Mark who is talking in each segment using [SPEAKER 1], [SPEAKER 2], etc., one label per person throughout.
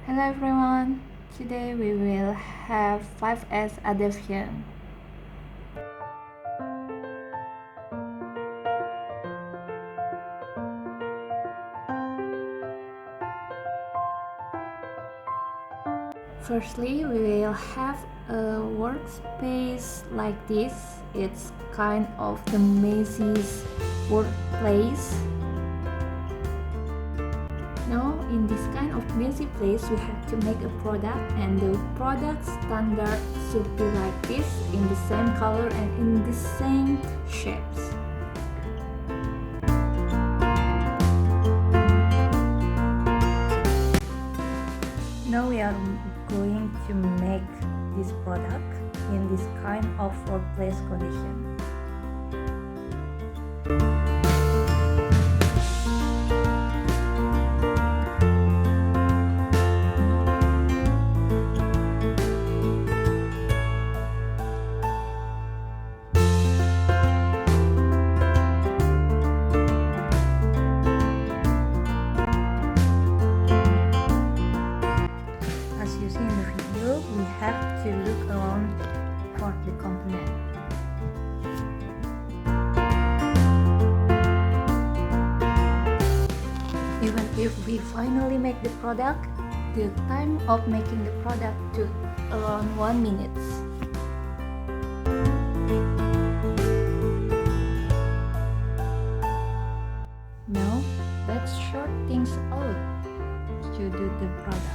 [SPEAKER 1] Hello everyone, today we will have 5S addition. Firstly, we will have a workspace like this. It's kind of the Macy's workplace. Now, in this kind of messy place, we have to make a product, and the product standard should be like this, in the same color and in the same shapes. Now we are going to make this product in this kind of workplace condition. We have to look around for the component. Even if we finally make the product, the time of making the product took around 1 minute. Now, let's sort things out to do the product.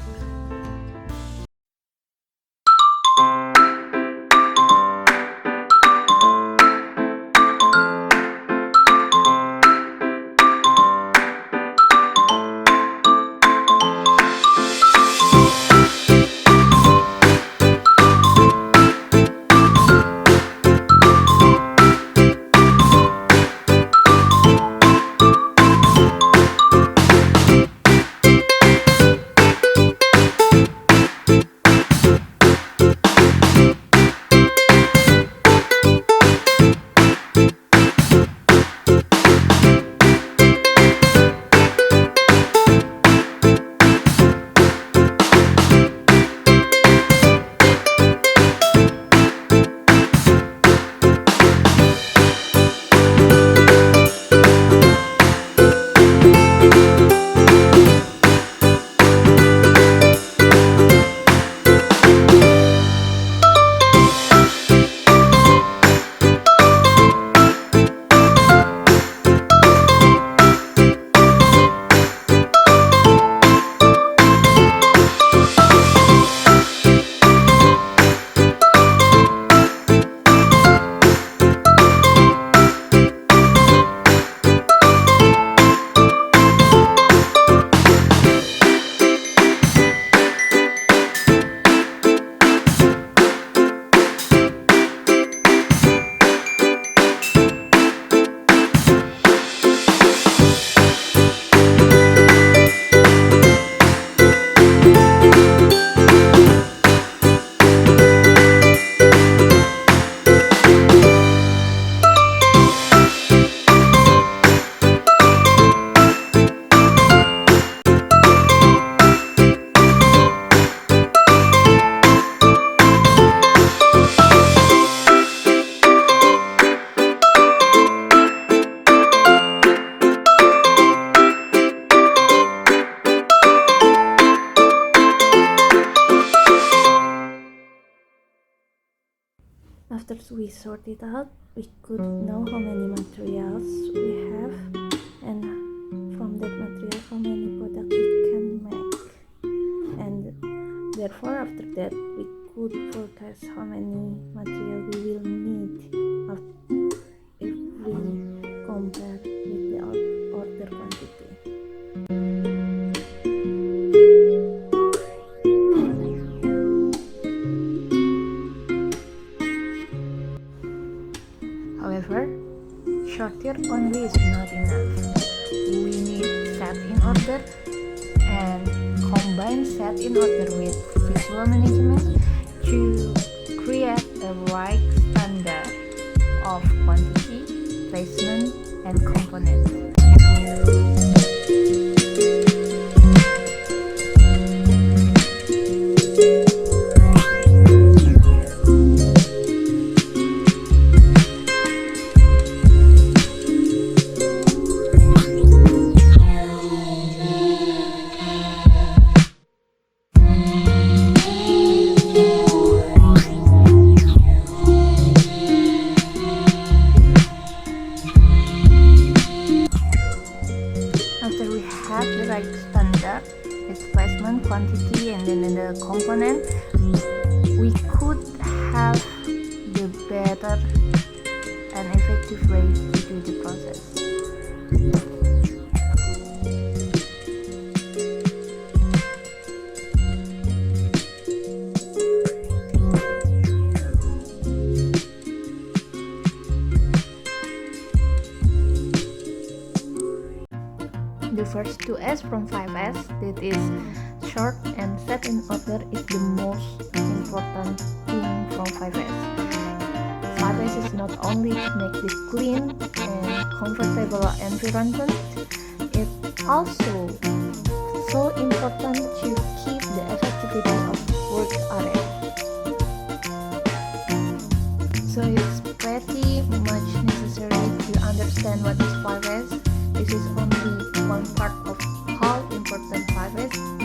[SPEAKER 1] After we sort it out, we could know how many materials we have, and from that material how many products we can make, and therefore after that we could forecast how many material we will need if we compare with the order quantity. However, sortir only is not enough. We need set in order and combine set in order with visual management to create a right standard of quantity, placement, and components. investment, quantity, and then the component, we could have the better and effective way to do the process. The first 2S from 5S, that is short and set in order, is the most important thing from 5S. 5S is not only to make the clean and comfortable environment, it also so important to keep the effectivity of work area. So it's pretty much necessary to understand what is 5S. This is only one part of how important 5S